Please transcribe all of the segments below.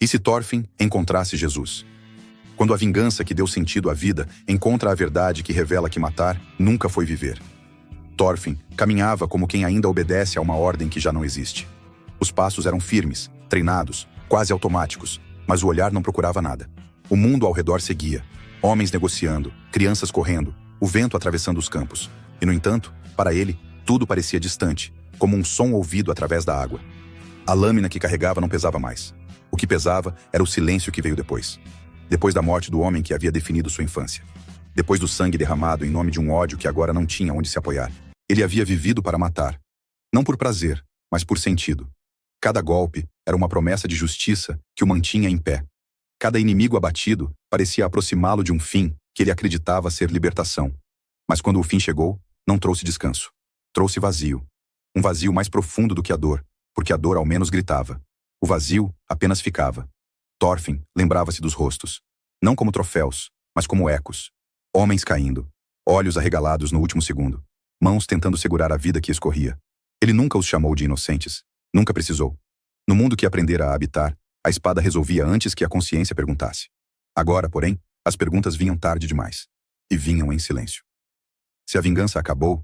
E se Thorfinn encontrasse Jesus? Quando a vingança que deu sentido à vida encontra a verdade que revela que matar nunca foi viver. Thorfinn caminhava como quem ainda obedece a uma ordem que já não existe. Os passos eram firmes, treinados, quase automáticos, mas o olhar não procurava nada. O mundo ao redor seguia, homens negociando, crianças correndo, o vento atravessando os campos. E, no entanto, para ele, tudo parecia distante, como um som ouvido através da água. A lâmina que carregava não pesava mais. O que pesava era o silêncio que veio depois. Depois da morte do homem que havia definido sua infância. Depois do sangue derramado em nome de um ódio que agora não tinha onde se apoiar. Ele havia vivido para matar. Não por prazer, mas por sentido. Cada golpe era uma promessa de justiça que o mantinha em pé. Cada inimigo abatido parecia aproximá-lo de um fim que ele acreditava ser libertação. Mas quando o fim chegou, não trouxe descanso. Trouxe vazio. Um vazio mais profundo do que a dor, porque a dor ao menos gritava. O vazio apenas ficava. Thorfinn lembrava-se dos rostos. Não como troféus, mas como ecos. Homens caindo. Olhos arregalados no último segundo. Mãos tentando segurar a vida que escorria. Ele nunca os chamou de inocentes. Nunca precisou. No mundo que aprendera a habitar, a espada resolvia antes que a consciência perguntasse. Agora, porém, as perguntas vinham tarde demais. E vinham em silêncio. Se a vingança acabou,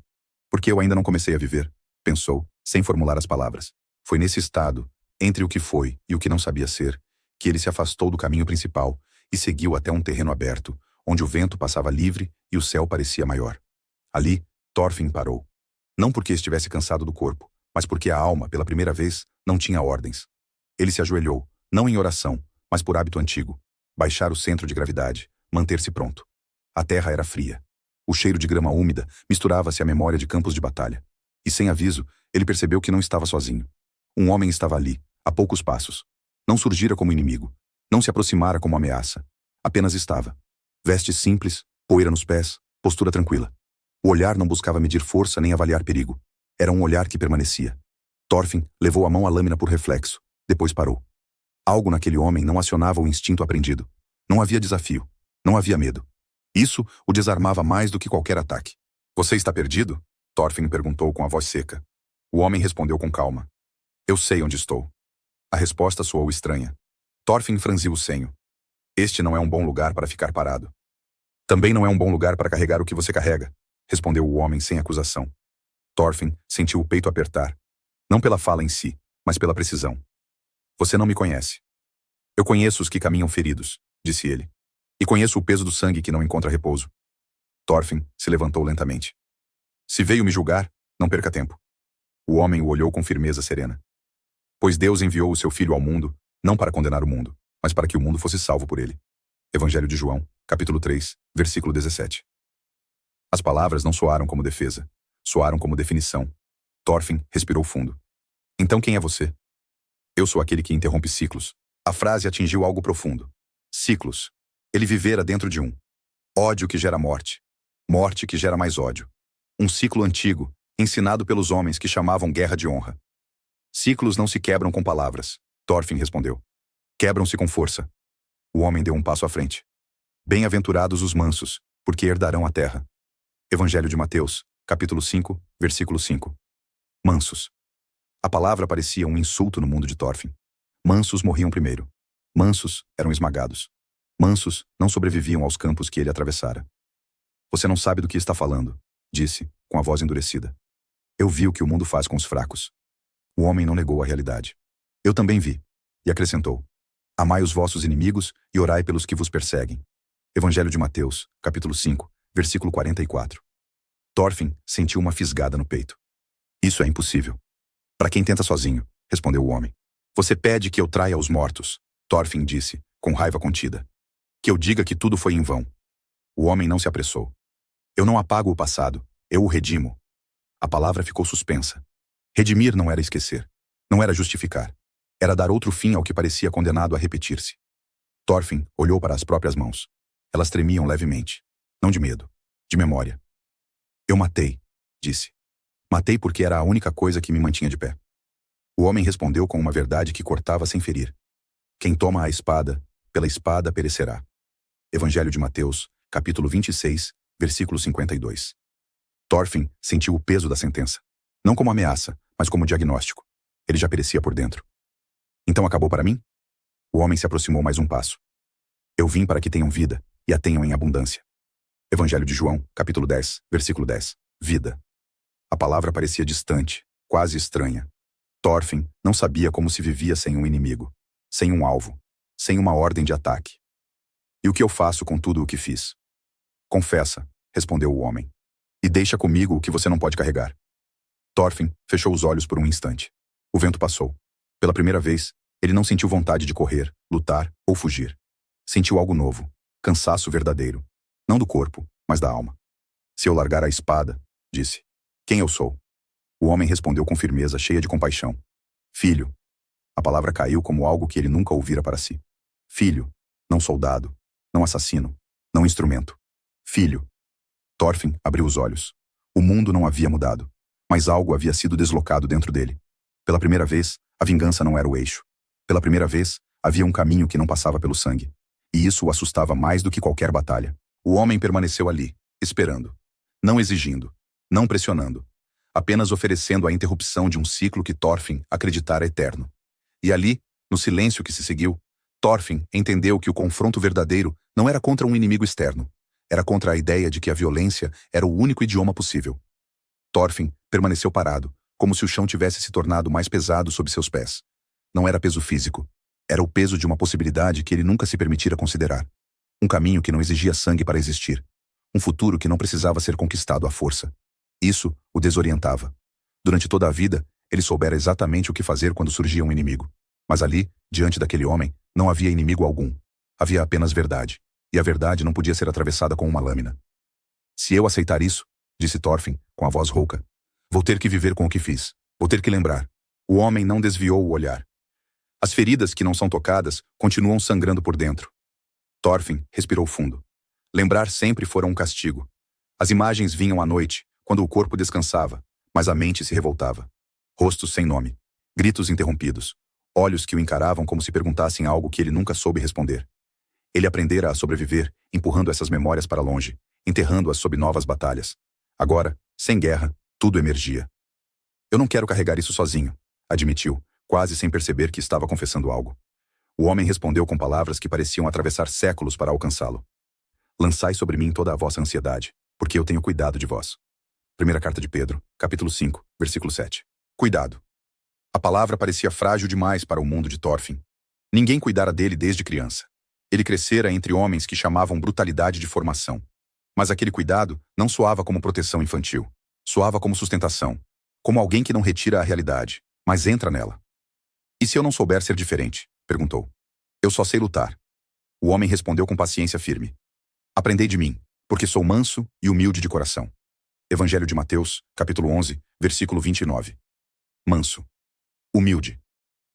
por que eu ainda não comecei a viver? Pensou, sem formular as palavras. Foi nesse estado, entre o que foi e o que não sabia ser, que ele se afastou do caminho principal e seguiu até um terreno aberto, onde o vento passava livre e o céu parecia maior. Ali, Thorfinn parou. Não porque estivesse cansado do corpo, mas porque a alma, pela primeira vez, não tinha ordens. Ele se ajoelhou, não em oração, mas por hábito antigo. Baixar o centro de gravidade, manter-se pronto. A terra era fria. O cheiro de grama úmida misturava-se à memória de campos de batalha. E sem aviso, ele percebeu que não estava sozinho. Um homem estava ali, a poucos passos. Não surgira como inimigo. Não se aproximara como ameaça. Apenas estava. Vestes simples, poeira nos pés, postura tranquila. O olhar não buscava medir força nem avaliar perigo. Era um olhar que permanecia. Thorfinn levou a mão à lâmina por reflexo. Depois parou. Algo naquele homem não acionava o instinto aprendido. Não havia desafio. Não havia medo. Isso o desarmava mais do que qualquer ataque. Você está perdido? Thorfinn perguntou com a voz seca. O homem respondeu com calma. Eu sei onde estou. A resposta soou estranha. Thorfinn franziu o senho. Este não é um bom lugar para ficar parado. Também não é um bom lugar para carregar o que você carrega, respondeu o homem sem acusação. Thorfinn sentiu o peito apertar. Não pela fala em si, mas pela precisão. Você não me conhece. Eu conheço os que caminham feridos, disse ele. E conheço o peso do sangue que não encontra repouso. Thorfinn se levantou lentamente. Se veio me julgar, não perca tempo. O homem o olhou com firmeza serena. Pois Deus enviou o seu Filho ao mundo, não para condenar o mundo, mas para que o mundo fosse salvo por ele. Evangelho de João, capítulo 3, versículo 17. As palavras não soaram como defesa. Soaram como definição. Thorfinn respirou fundo. Então quem é você? Eu sou aquele que interrompe ciclos. A frase atingiu algo profundo. Ciclos. Ele vivera dentro de um. Ódio que gera morte. Morte que gera mais ódio. Um ciclo antigo, ensinado pelos homens que chamavam guerra de honra. Ciclos não se quebram com palavras, Thorfinn respondeu. Quebram-se com força. O homem deu um passo à frente. Bem-aventurados os mansos, porque herdarão a terra. Evangelho de Mateus, capítulo 5, versículo 5. Mansos. A palavra parecia um insulto no mundo de Thorfinn. Mansos morriam primeiro. Mansos eram esmagados. Mansos não sobreviviam aos campos que ele atravessara. Você não sabe do que está falando, disse, com a voz endurecida. Eu vi o que o mundo faz com os fracos. O homem não negou a realidade. Eu também vi. E acrescentou. Amai os vossos inimigos e orai pelos que vos perseguem. Evangelho de Mateus, capítulo 5, versículo 44. Thorfinn sentiu uma fisgada no peito. Isso é impossível. Para quem tenta sozinho, respondeu o homem. Você pede que eu traia os mortos, Thorfinn disse, com raiva contida. Que eu diga que tudo foi em vão. O homem não se apressou. Eu não apago o passado, eu o redimo. A palavra ficou suspensa. Redimir não era esquecer. Não era justificar. Era dar outro fim ao que parecia condenado a repetir-se. Thorfinn olhou para as próprias mãos. Elas tremiam levemente. Não de medo. De memória. Eu matei, disse. Matei porque era a única coisa que me mantinha de pé. O homem respondeu com uma verdade que cortava sem ferir. Quem toma a espada, pela espada perecerá. Evangelho de Mateus, capítulo 26, versículo 52. Thorfinn sentiu o peso da sentença. Não como ameaça, mas como diagnóstico. Ele já perecia por dentro. Então acabou para mim? O homem se aproximou mais um passo. Eu vim para que tenham vida, e a tenham em abundância. Evangelho de João, capítulo 10, versículo 10. Vida. A palavra parecia distante, quase estranha. Thorfinn não sabia como se vivia sem um inimigo, sem um alvo, sem uma ordem de ataque. E o que eu faço com tudo o que fiz? Confessa, respondeu o homem. E deixa comigo o que você não pode carregar. Thorfinn fechou os olhos por um instante. O vento passou. Pela primeira vez, ele não sentiu vontade de correr, lutar ou fugir. Sentiu algo novo, cansaço verdadeiro. Não do corpo, mas da alma. Se eu largar a espada, disse. Quem eu sou? O homem respondeu com firmeza, cheia de compaixão. Filho. A palavra caiu como algo que ele nunca ouvira para si. Filho, não soldado, não assassino, não instrumento. Filho. Thorfinn abriu os olhos. O mundo não havia mudado, mas algo havia sido deslocado dentro dele. Pela primeira vez, a vingança não era o eixo. Pela primeira vez, havia um caminho que não passava pelo sangue. E isso o assustava mais do que qualquer batalha. O homem permaneceu ali, esperando. Não exigindo, não pressionando. Apenas oferecendo a interrupção de um ciclo que Thorfinn acreditara eterno. E ali, no silêncio que se seguiu, Thorfinn entendeu que o confronto verdadeiro não era contra um inimigo externo. Era contra a ideia de que a violência era o único idioma possível. Thorfinn permaneceu parado, como se o chão tivesse se tornado mais pesado sob seus pés. Não era peso físico. Era o peso de uma possibilidade que ele nunca se permitira considerar. Um caminho que não exigia sangue para existir. Um futuro que não precisava ser conquistado à força. Isso o desorientava. Durante toda a vida, ele soubera exatamente o que fazer quando surgia um inimigo. Mas ali, diante daquele homem, não havia inimigo algum. Havia apenas verdade. E a verdade não podia ser atravessada com uma lâmina. Se eu aceitar isso, disse Thorfinn, com a voz rouca, vou ter que viver com o que fiz. Vou ter que lembrar. O homem não desviou o olhar. As feridas que não são tocadas continuam sangrando por dentro. Thorfinn respirou fundo. Lembrar sempre fora um castigo. As imagens vinham à noite, quando o corpo descansava, mas a mente se revoltava. Rostos sem nome. Gritos interrompidos. Olhos que o encaravam como se perguntassem algo que ele nunca soube responder. Ele aprendera a sobreviver, empurrando essas memórias para longe, enterrando-as sob novas batalhas. Agora, sem guerra, tudo emergia. Eu não quero carregar isso sozinho, admitiu, quase sem perceber que estava confessando algo. O homem respondeu com palavras que pareciam atravessar séculos para alcançá-lo. Lançai sobre mim toda a vossa ansiedade, porque eu tenho cuidado de vós. Primeira carta de Pedro, capítulo 5, versículo 7. Cuidado. A palavra parecia frágil demais para o mundo de Thorfinn. Ninguém cuidara dele desde criança. Ele crescera entre homens que chamavam brutalidade de formação. Mas aquele cuidado não soava como proteção infantil. Soava como sustentação. Como alguém que não retira a realidade, mas entra nela. E se eu não souber ser diferente? Perguntou. Eu só sei lutar. O homem respondeu com paciência firme. Aprendei de mim, porque sou manso e humilde de coração. Evangelho de Mateus, capítulo 11, versículo 29. Manso. Humilde.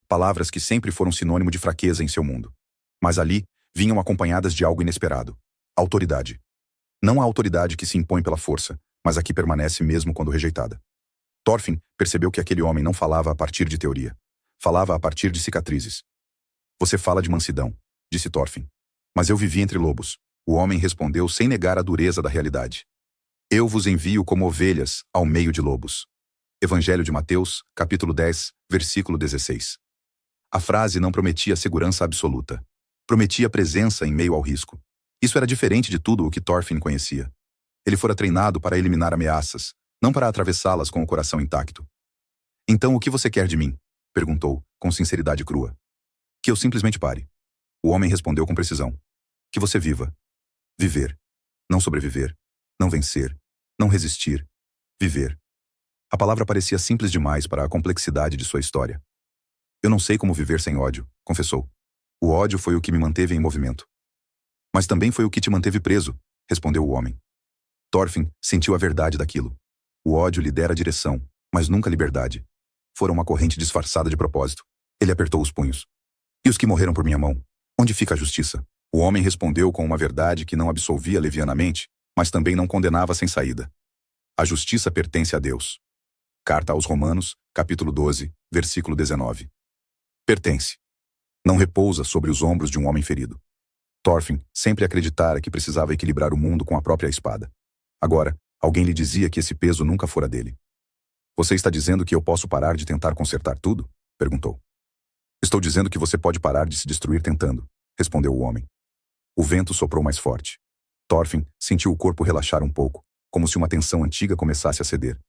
Palavras que sempre foram sinônimo de fraqueza em seu mundo. Mas ali, vinham acompanhadas de algo inesperado. Autoridade. Não a autoridade que se impõe pela força, mas a que permanece mesmo quando rejeitada. Thorfinn percebeu que aquele homem não falava a partir de teoria. Falava a partir de cicatrizes. Você fala de mansidão, disse Thorfinn. Mas eu vivi entre lobos. O homem respondeu sem negar a dureza da realidade. Eu vos envio como ovelhas ao meio de lobos. Evangelho de Mateus, capítulo 10, versículo 16. A frase não prometia segurança absoluta. Prometia presença em meio ao risco. Isso era diferente de tudo o que Thorfinn conhecia. Ele fora treinado para eliminar ameaças, não para atravessá-las com o coração intacto. Então o que você quer de mim? Perguntou, com sinceridade crua. Que eu simplesmente pare. O homem respondeu com precisão. Que você viva. Viver. Não sobreviver. Não vencer. Não resistir. Viver. A palavra parecia simples demais para a complexidade de sua história. Eu não sei como viver sem ódio, confessou. O ódio foi o que me manteve em movimento. Mas também foi o que te manteve preso, respondeu o homem. Thorfinn sentiu a verdade daquilo. O ódio lhe dera direção, mas nunca liberdade. Fora uma corrente disfarçada de propósito. Ele apertou os punhos. E os que morreram por minha mão? Onde fica a justiça? O homem respondeu com uma verdade que não absolvia levianamente, mas também não condenava sem saída. A justiça pertence a Deus. Carta aos Romanos, capítulo 12, versículo 19. Pertence. Não repousa sobre os ombros de um homem ferido. Thorfinn sempre acreditara que precisava equilibrar o mundo com a própria espada. Agora, alguém lhe dizia que esse peso nunca fora dele. Você está dizendo que eu posso parar de tentar consertar tudo? Perguntou. Estou dizendo que você pode parar de se destruir tentando, respondeu o homem. O vento soprou mais forte. Thorfinn sentiu o corpo relaxar um pouco, como se uma tensão antiga começasse a ceder.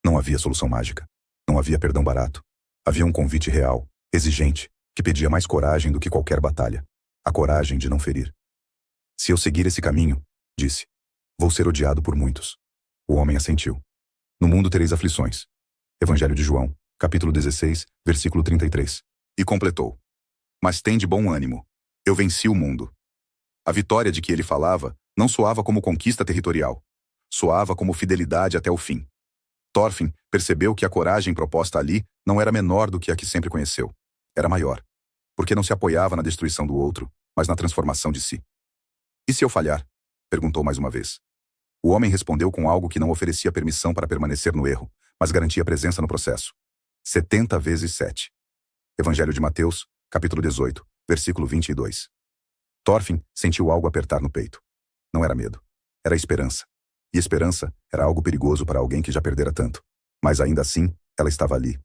Não havia solução mágica. Não havia perdão barato. Havia um convite real, exigente, que pedia mais coragem do que qualquer batalha. A coragem de não ferir. Se eu seguir esse caminho, disse, vou ser odiado por muitos. O homem assentiu. No mundo tereis aflições. Evangelho de João, capítulo 16, versículo 33. E completou. Mas tem de bom ânimo. Eu venci o mundo. A vitória de que ele falava não soava como conquista territorial. Soava como fidelidade até o fim. Thorfinn percebeu que a coragem proposta ali não era menor do que a que sempre conheceu. Era maior. Porque não se apoiava na destruição do outro, mas na transformação de si. E se eu falhar? Perguntou mais uma vez. O homem respondeu com algo que não oferecia permissão para permanecer no erro, mas garantia presença no processo. 70 vezes 7. Evangelho de Mateus, capítulo 18, versículo 22. Thorfinn sentiu algo apertar no peito. Não era medo. Era esperança. E esperança era algo perigoso para alguém que já perdera tanto. Mas ainda assim, ela estava ali.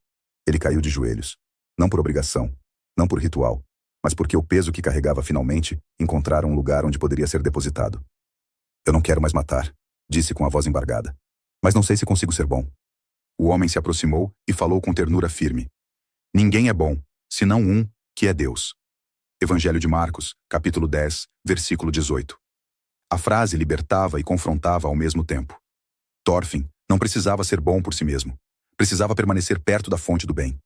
Ele caiu de joelhos. Não por obrigação, não por ritual, mas porque o peso que carregava finalmente encontrara um lugar onde poderia ser depositado. Eu não quero mais matar, disse com a voz embargada. Mas não sei se consigo ser bom. O homem se aproximou e falou com ternura firme. Ninguém é bom, senão um, que é Deus. Evangelho de Marcos, capítulo 10, versículo 18. A frase libertava e confrontava ao mesmo tempo. Thorfinn não precisava ser bom por si mesmo. Precisava permanecer perto da fonte do bem.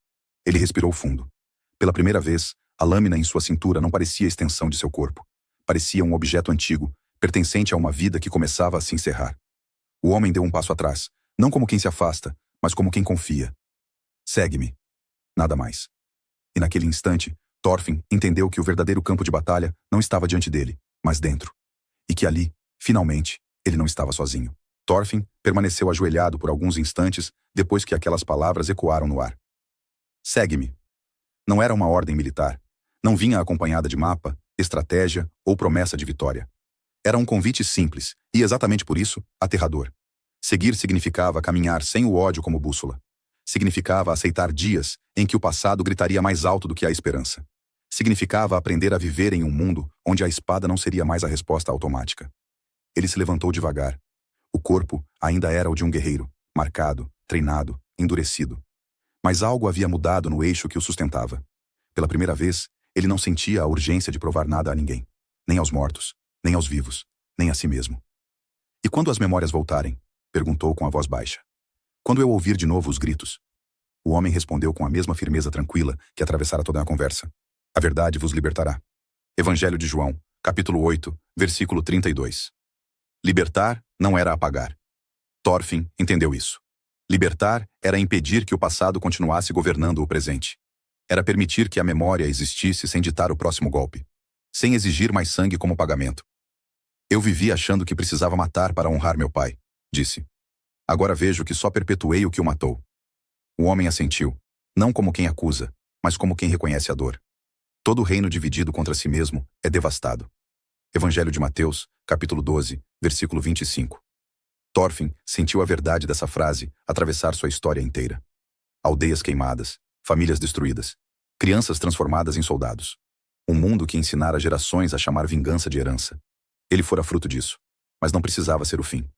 Ele respirou fundo. Pela primeira vez, a lâmina em sua cintura não parecia a extensão de seu corpo. Parecia um objeto antigo, pertencente a uma vida que começava a se encerrar. O homem deu um passo atrás, não como quem se afasta, mas como quem confia. Segue-me. Nada mais. E naquele instante, Thorfinn entendeu que o verdadeiro campo de batalha não estava diante dele, mas dentro. E que ali, finalmente, ele não estava sozinho. Thorfinn permaneceu ajoelhado por alguns instantes depois que aquelas palavras ecoaram no ar. Segue-me. Não era uma ordem militar. Não vinha acompanhada de mapa, estratégia ou promessa de vitória. Era um convite simples e, exatamente por isso, aterrador. Seguir significava caminhar sem o ódio como bússola. Significava aceitar dias em que o passado gritaria mais alto do que a esperança. Significava aprender a viver em um mundo onde a espada não seria mais a resposta automática. Ele se levantou devagar. O corpo ainda era o de um guerreiro, marcado, treinado, endurecido. Mas algo havia mudado no eixo que o sustentava. Pela primeira vez, ele não sentia a urgência de provar nada a ninguém. Nem aos mortos, nem aos vivos, nem a si mesmo. E quando as memórias voltarem? Perguntou com a voz baixa. Quando eu ouvir de novo os gritos? O homem respondeu com a mesma firmeza tranquila que atravessara toda a conversa. A verdade vos libertará. Evangelho de João, capítulo 8, versículo 32. Libertar não era apagar. Thorfinn entendeu isso. Libertar era impedir que o passado continuasse governando o presente. Era permitir que a memória existisse sem ditar o próximo golpe. Sem exigir mais sangue como pagamento. Eu vivi achando que precisava matar para honrar meu pai, disse. Agora vejo que só perpetuei o que o matou. O homem assentiu, não como quem acusa, mas como quem reconhece a dor. Todo reino dividido contra si mesmo é devastado. Evangelho de Mateus, capítulo 12, versículo 25. Thorfinn sentiu a verdade dessa frase atravessar sua história inteira. Aldeias queimadas, famílias destruídas, crianças transformadas em soldados. Um mundo que ensinara gerações a chamar vingança de herança. Ele fora fruto disso, mas não precisava ser o fim.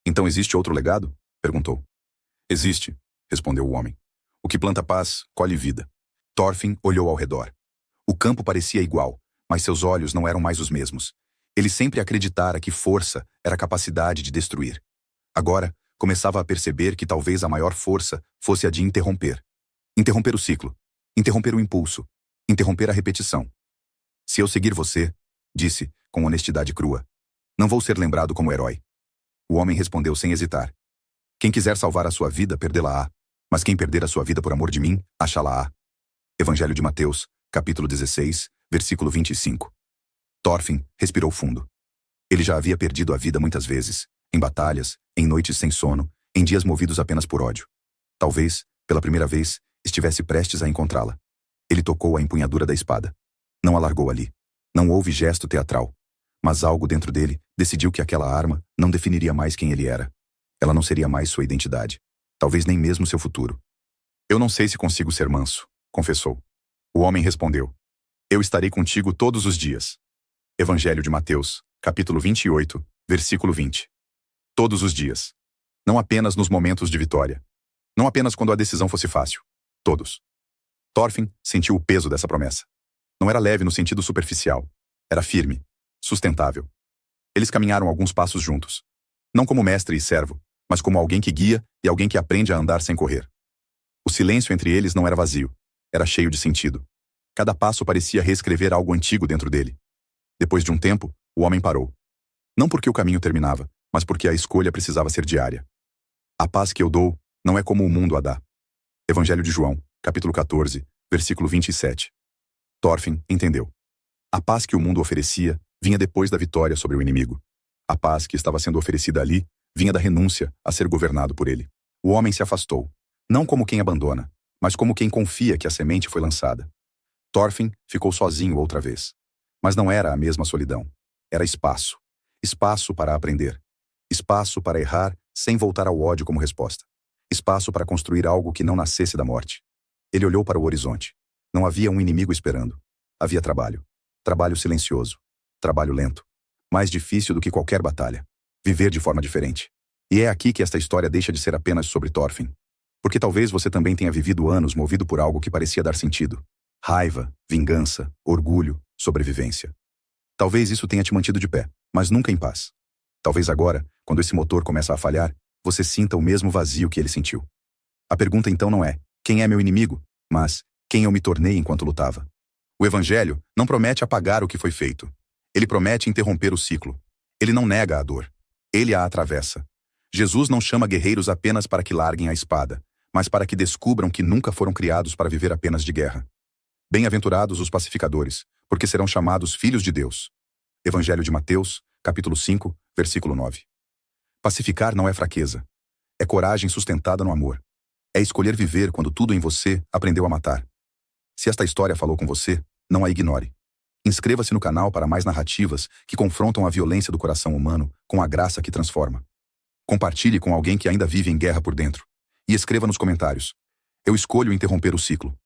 Então existe outro legado? Perguntou. Existe, respondeu o homem. O que planta paz, colhe vida. Thorfinn olhou ao redor. O campo parecia igual, mas seus olhos não eram mais os mesmos. Ele sempre acreditara que força era a capacidade de destruir. Agora, começava a perceber que talvez a maior força fosse a de interromper. Interromper o ciclo. Interromper o impulso. Interromper a repetição. Se eu seguir você, disse, com honestidade crua, não vou ser lembrado como herói. O homem respondeu sem hesitar. Quem quiser salvar a sua vida, perdê-la-á. Mas quem perder a sua vida por amor de mim, achá-la-á. Evangelho de Mateus, capítulo 16, versículo 25. Thorfinn respirou fundo. Ele já havia perdido a vida muitas vezes, em batalhas, em noites sem sono, em dias movidos apenas por ódio. Talvez, pela primeira vez, estivesse prestes a encontrá-la. Ele tocou a empunhadura da espada. Não a largou ali. Não houve gesto teatral. Mas algo dentro dele decidiu que aquela arma não definiria mais quem ele era. Ela não seria mais sua identidade. Talvez nem mesmo seu futuro. Eu não sei se consigo ser manso, confessou. O homem respondeu: Eu estarei contigo todos os dias. Evangelho de Mateus, capítulo 28, versículo 20. Todos os dias. Não apenas nos momentos de vitória. Não apenas quando a decisão fosse fácil. Todos. Thorfinn sentiu o peso dessa promessa. Não era leve no sentido superficial. Era firme, sustentável. Eles caminharam alguns passos juntos. Não como mestre e servo, mas como alguém que guia e alguém que aprende a andar sem correr. O silêncio entre eles não era vazio. Era cheio de sentido. Cada passo parecia reescrever algo antigo dentro dele. Depois de um tempo, o homem parou. Não porque o caminho terminava, mas porque a escolha precisava ser diária. A paz que eu dou não é como o mundo a dá. Evangelho de João, capítulo 14, versículo 27. Thorfinn entendeu. A paz que o mundo oferecia vinha depois da vitória sobre o inimigo. A paz que estava sendo oferecida ali vinha da renúncia a ser governado por ele. O homem se afastou, não como quem abandona, mas como quem confia que a semente foi lançada. Thorfinn ficou sozinho outra vez. Mas não era a mesma solidão. Era espaço. Espaço para aprender. Espaço para errar sem voltar ao ódio como resposta. Espaço para construir algo que não nascesse da morte. Ele olhou para o horizonte. Não havia um inimigo esperando. Havia trabalho. Trabalho silencioso. Trabalho lento. Mais difícil do que qualquer batalha. Viver de forma diferente. E é aqui que esta história deixa de ser apenas sobre Thorfinn. Porque talvez você também tenha vivido anos movido por algo que parecia dar sentido. Raiva, vingança, orgulho, sobrevivência. Talvez isso tenha te mantido de pé, mas nunca em paz. Talvez agora, quando esse motor começa a falhar, você sinta o mesmo vazio que ele sentiu. A pergunta então não é, quem é meu inimigo? Mas, quem eu me tornei enquanto lutava? O Evangelho não promete apagar o que foi feito. Ele promete interromper o ciclo. Ele não nega a dor. Ele a atravessa. Jesus não chama guerreiros apenas para que larguem a espada, mas para que descubram que nunca foram criados para viver apenas de guerra. Bem-aventurados os pacificadores, porque serão chamados filhos de Deus. Evangelho de Mateus, capítulo 5, versículo 9. Pacificar não é fraqueza. É coragem sustentada no amor. É escolher viver quando tudo em você aprendeu a matar. Se esta história falou com você, não a ignore. Inscreva-se no canal para mais narrativas que confrontam a violência do coração humano com a graça que transforma. Compartilhe com alguém que ainda vive em guerra por dentro. E escreva nos comentários: eu escolho interromper o ciclo.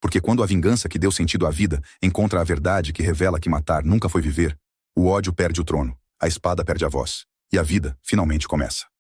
Porque quando a vingança que deu sentido à vida encontra a verdade que revela que matar nunca foi viver, o ódio perde o trono, a espada perde a voz, e a vida finalmente começa.